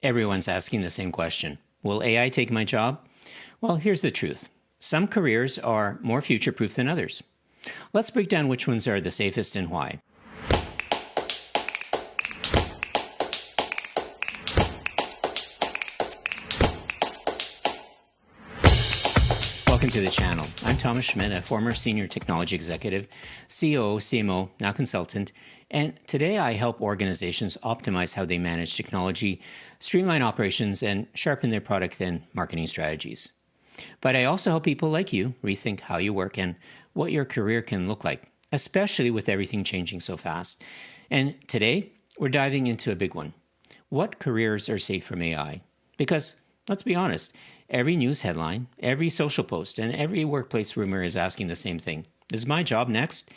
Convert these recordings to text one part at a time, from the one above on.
Everyone's asking the same question. Will AI take my job? Well, here's the truth. Some careers are more future-proof than others. Let's break down which ones are the safest and why. Welcome to the channel. I'm Thomas Schmidt, a former senior technology executive, COO, CMO, now consultant, and today I help organizations optimize how they manage technology, streamline operations, and sharpen their product and marketing strategies. But I also help people like you rethink how you work and what your career can look like, especially with everything changing so fast. And today, we're diving into a big one. What careers are safe from AI? Because, let's be honest, every news headline, every social post, and every workplace rumor is asking the same thing. Is my job next?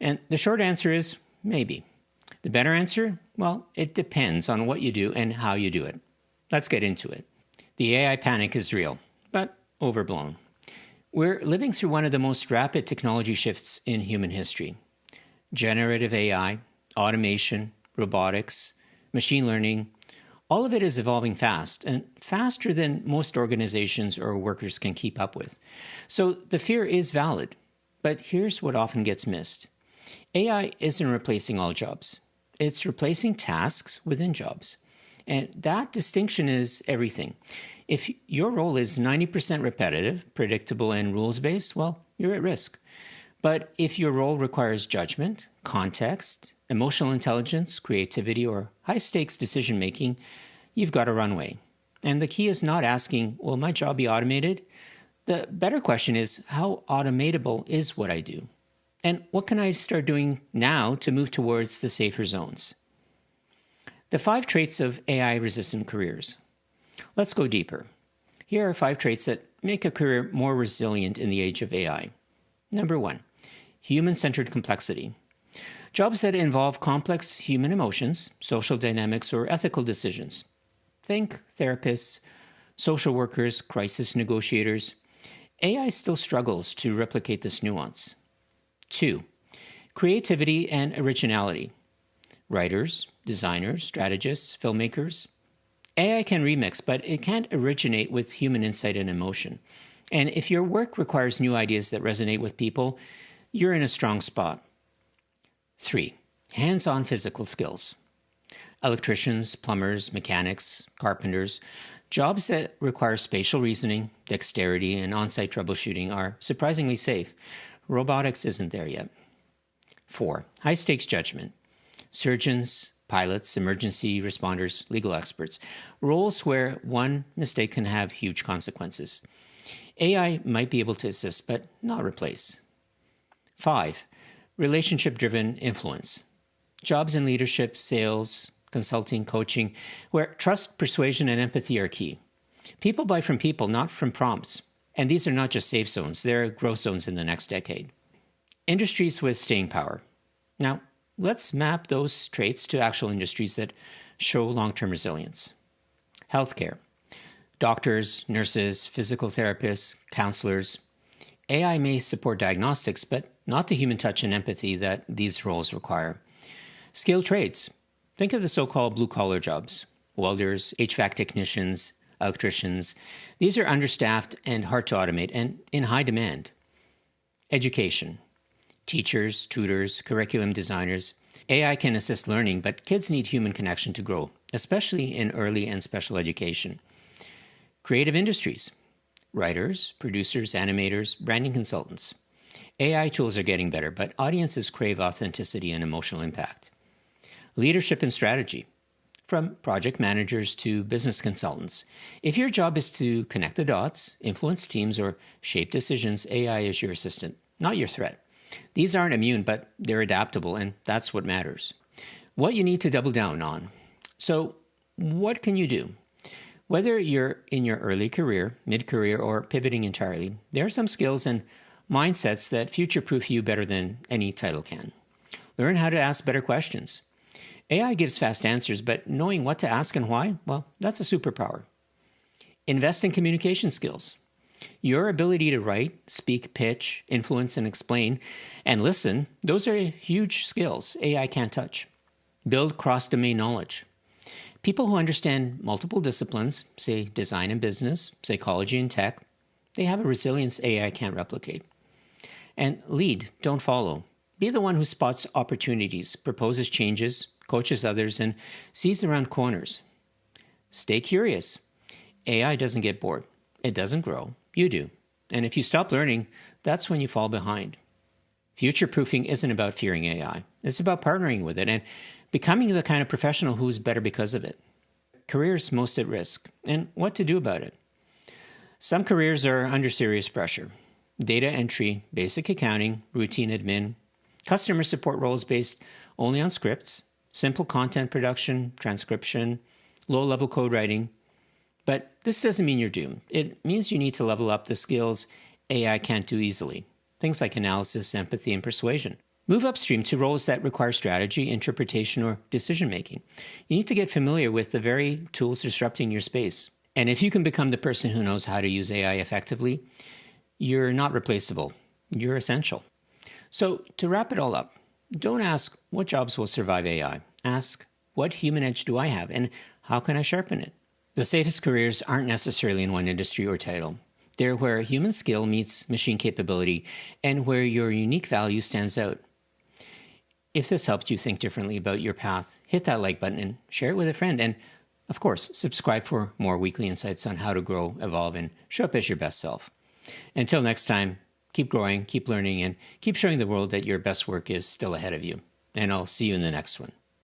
And the short answer is maybe. The better answer? Well, it depends on what you do and how you do it. Let's get into it. The AI panic is real, but overblown. We're living through one of the most rapid technology shifts in human history. Generative AI, automation, robotics, machine learning, all of it is evolving fast, and faster than most organizations or workers can keep up with. So the fear is valid, but here's what often gets missed. AI isn't replacing all jobs. It's replacing tasks within jobs. And that distinction is everything. If your role is 90% repetitive, predictable, and rules-based, well, you're at risk. But if your role requires judgment, context, emotional intelligence, creativity, or high-stakes decision-making, you've got a runway. And the key is not asking, will my job be automated? The better question is, how automatable is what I do? And what can I start doing now to move towards the safer zones? The 5 traits of AI-resistant careers. Let's go deeper. Here are 5 traits that make a career more resilient in the age of AI. Number 1, human-centered complexity. Jobs that involve complex human emotions, social dynamics, or ethical decisions. Think therapists, social workers, crisis negotiators. AI still struggles to replicate this nuance. 2, creativity and originality. Writers, designers, strategists, filmmakers. AI can remix, but it can't originate with human insight and emotion. And if your work requires new ideas that resonate with people, you're in a strong spot. 3, hands-on physical skills. Electricians, plumbers, mechanics, carpenters. Jobs that require spatial reasoning, dexterity, and on-site troubleshooting are surprisingly safe. Robotics isn't there yet. 4, high-stakes judgment. Surgeons, pilots, emergency responders, legal experts. Roles where one mistake can have huge consequences. AI might be able to assist, but not replace. 5, relationship-driven influence. Jobs in leadership, sales, consulting, coaching, where trust, persuasion, and empathy are key. People buy from people, not from prompts. And these are not just safe zones, they're growth zones in the next decade. Industries with staying power. Now, let's map those traits to actual industries that show long-term resilience. Healthcare. Doctors, nurses, physical therapists, counselors. AI may support diagnostics, but not the human touch and empathy that these roles require. Skilled trades. Think of the so-called blue-collar jobs. Welders, HVAC technicians, electricians. These are understaffed and hard to automate and in high demand. Education. Teachers, tutors, curriculum designers. AI can assist learning, but kids need human connection to grow, especially in early and special education. Creative industries. Writers, producers, animators, branding consultants. AI tools are getting better, but audiences crave authenticity and emotional impact. Leadership and strategy. From project managers to business consultants. If your job is to connect the dots, influence teams, or shape decisions, AI is your assistant, not your threat. These aren't immune, but they're adaptable, and that's what matters. What you need to double down on. So, what can you do? Whether you're in your early career, mid-career, or pivoting entirely, there are some skills and mindsets that future-proof you better than any title can. Learn how to ask better questions. AI gives fast answers, but knowing what to ask and why, well, that's a superpower. Invest in communication skills. Your ability to write, speak, pitch, influence, and explain, and listen, those are huge skills AI can't touch. Build cross-domain knowledge. People who understand multiple disciplines, say design and business, psychology and tech, they have a resilience AI can't replicate. And lead, don't follow. Be the one who spots opportunities, proposes changes, coaches others, and sees around corners. Stay curious. AI doesn't get bored. It doesn't grow. You do. And if you stop learning, that's when you fall behind. Future-proofing isn't about fearing AI. It's about partnering with it and becoming the kind of professional who's better because of it. Careers most at risk, and what to do about it. Some careers are under serious pressure. Data entry, basic accounting, routine admin, customer support roles based only on scripts, simple content production, transcription, low-level code writing. But this doesn't mean you're doomed. It means you need to level up the skills AI can't do easily. Things like analysis, empathy, and persuasion. Move upstream to roles that require strategy, interpretation, or decision-making. You need to get familiar with the very tools disrupting your space. And if you can become the person who knows how to use AI effectively, you're not replaceable. You're essential. So to wrap it all up, don't ask what jobs will survive AI. Ask, what human edge do I have, and how can I sharpen it? The safest careers aren't necessarily in one industry or title. They're where human skill meets machine capability and where your unique value stands out. If this helped you think differently about your path, hit that like button and share it with a friend. And of course, subscribe for more weekly insights on how to grow, evolve, and show up as your best self. Until next time, keep growing, keep learning, and keep showing the world that your best work is still ahead of you. And I'll see you in the next one.